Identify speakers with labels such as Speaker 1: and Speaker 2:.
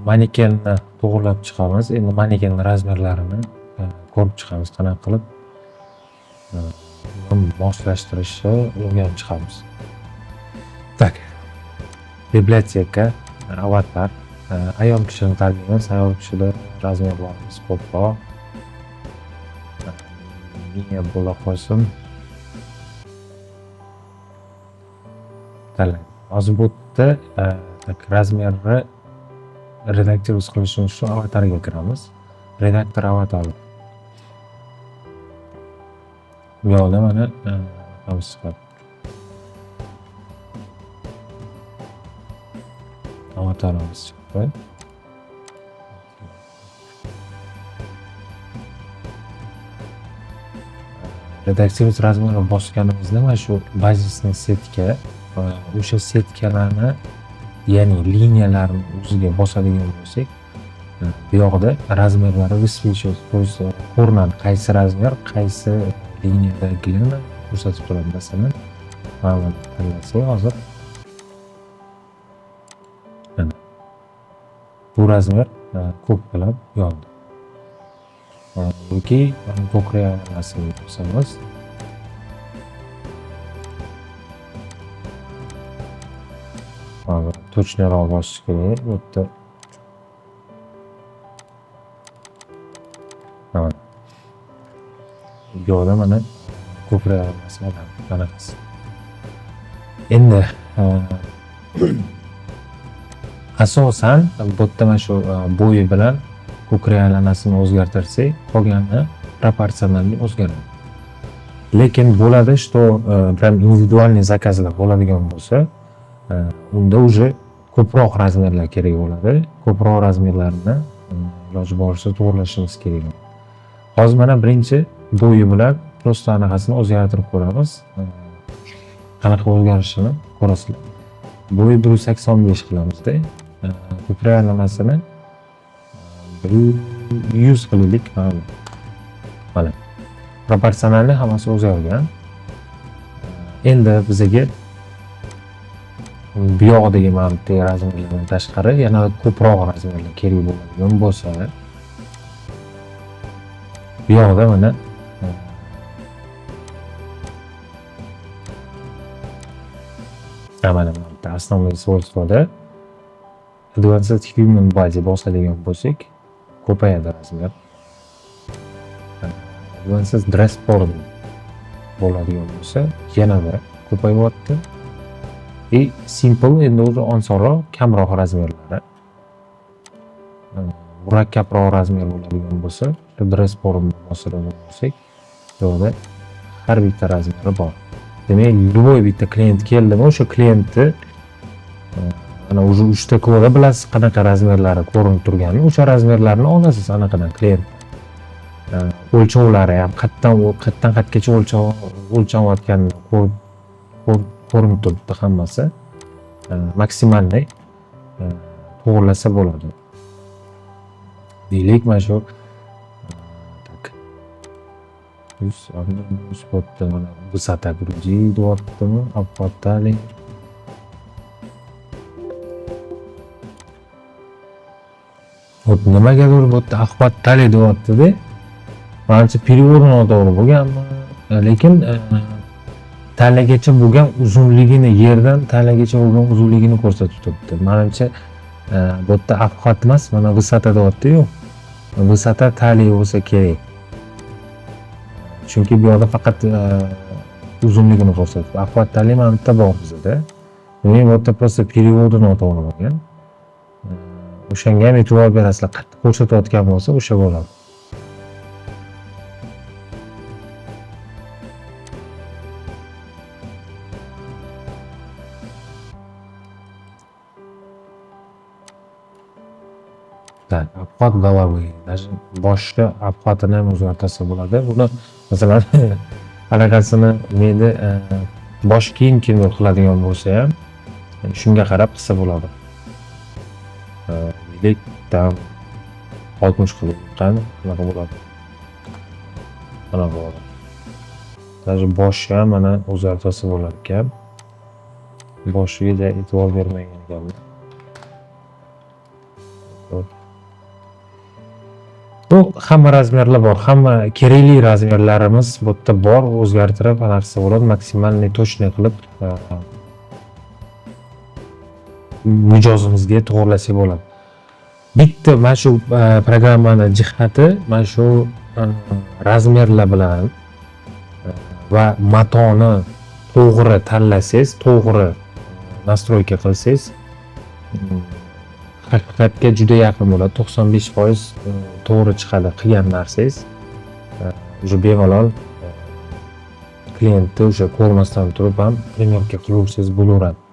Speaker 1: manekenni to'g'irlab chiqamiz. Endi manekenning razmerlarini ko'rib chiqamiz, qanaqa qilib moslashtirishni o'rganib chiqamiz. Tak. Biblioteka, avatar, ayol kishini tanlaymiz. Ayol kishida razmerlarimiz ko'proq. Miniya bo'la qolsin. Tanlaymiz. Hozir bu yerda razmerni redaktor qilishimiz uchun avatarga kiramiz. Redaktor avatar. Bu yoqda mana namiz chiqadi. Avatarimiz chiqdi. Redaksiyamiz razmerni bosganimizda mana shu bazisning setga o'sha setkalarni, ya'ni liniyalarni o'ziga bosadigan bo'lsak, bu yoqda razmerlari vысвечивается, то есть ko'rinadi qaysi razmer, qaysi liniyadagiligini ko'rsatib turadi. Masalan, mana tanlasak hozir bu razmer ko'p bilan yondi. Yoki ko'krak qilamiz. Точныйroq bosish kerak. Bu yerda bu yoqda mana ko'krak qanaqasi. Endi asosan bu yerda mana shu bo'yi bilan ko'krak aylanasini o'zgartirsak, qolgani proporsionalni o'zgaradi. Lekin bo'ladi, что прям individualniy zakazlar bo'ladigan bo'lsa, unda уже ko'proq razmerlar kerak bo'ladi. Ko'proq razmerlarni iloji boricha to'g'irlashimiz kerak. Hozir mana birinchi bo'yi bilan prosta anaqasini o'zgartirib ko'ramiz. Qanaqa o'zgarishini ko'rasizlar. Bo'yi 185 qilamizda, ko'krak aylanasini 100 qilaylik. Mana proporsionalni hammasi o'zgargan. Endi bizga bu yoqdagi mana bu razmerlardan tashqari yana ko'proq razmerlar kerak bo'ladigan bo'lsa, bu yoqda mana mana bu основной свойствоda advanced human body bosadigan bo'lsak, ko'payadi razmer. Advanced dress form bo'ladigan bo'lsa, yana bir ko'payyapti. Simple endi o'zi osonroq, kamroq razmerlari. Murakkabroq razmer bo'ladigan bo'lsa, dress form bosadigan bo'lsak, yo'qda har bitta razmeri bor. Demak, любой bitta klient keldimi, o'sha klientni ana o'sha 3 ta ko'rda bilasiz qanaqa razmerlari ko'rinib turganini, o'sha razmerlarni olasiz anaqadan klient. O'lchovlari ham qayerdan qayergacha o'lchanayotganini ko'rinib turibdi hammasi. Maksimalni to'g'irlasa bo'ladi. Deylik, mana shu spotda mana высота груди deyaptimi, obqot tali. Nimagadir bu yerda obqot tali deyapti-da. Menimcha перевод noto'g'ri bo'lganmi? Lekin tanlagacha bo'lgan uzunligini, yerdan tanlagacha bo'lgan uzunligini ko'rsatib turibdi. Menimcha bu yerda obqot emas, mana высота deyapti-yu. Высота tali bo'lsa kerak. Chunki bu yerda faqat uzunligini ko'rsatib. Obqot tali mana bu yerda bor bizda. Demak, bu yerda просто перевод noto'g'ri bo'lgan. O'shanga ham e'tibor berasizlar. Qattiq ko'rsatayotgan bo'lsa, o'sha bo'ladi. Obqot головы, даже boshqa obqotini ham o'zgartirsa bo'ladi. Buni masalan anaqasini meni bosh kiyim qiladigan bo'lsa ham shunga qarab qilsa bo'ladi. Deylik, tam 60 qilgan bunaqa bo'ladi. Mana bu. Даже boshga ham mana o'zgartirsa bo'lar ekan. Boshiga e'tibor bermagan ekanman. Bu hamma razmerlar bor, hamma kerakli razmerlarimiz bu yerda bor, o'zgartirib qanaqasi bo'ladi, maksimalniy точный qilib mijozimizga to'g'irlasak bo'ladi. Bitta mana shu programmani jihati mana shu razmerlar bilan va matoni to'g'ri tanlasangiz, to'g'ri nastroyka qilsangiz, haqiqatga juda yaqin bo'ladi. 95% to'g'ri chiqadi qilgan narsangiz. O'sha bemalol klientni o'sha ko'rmasdan turib ham primyorka qilaversangiz bo'laveradi.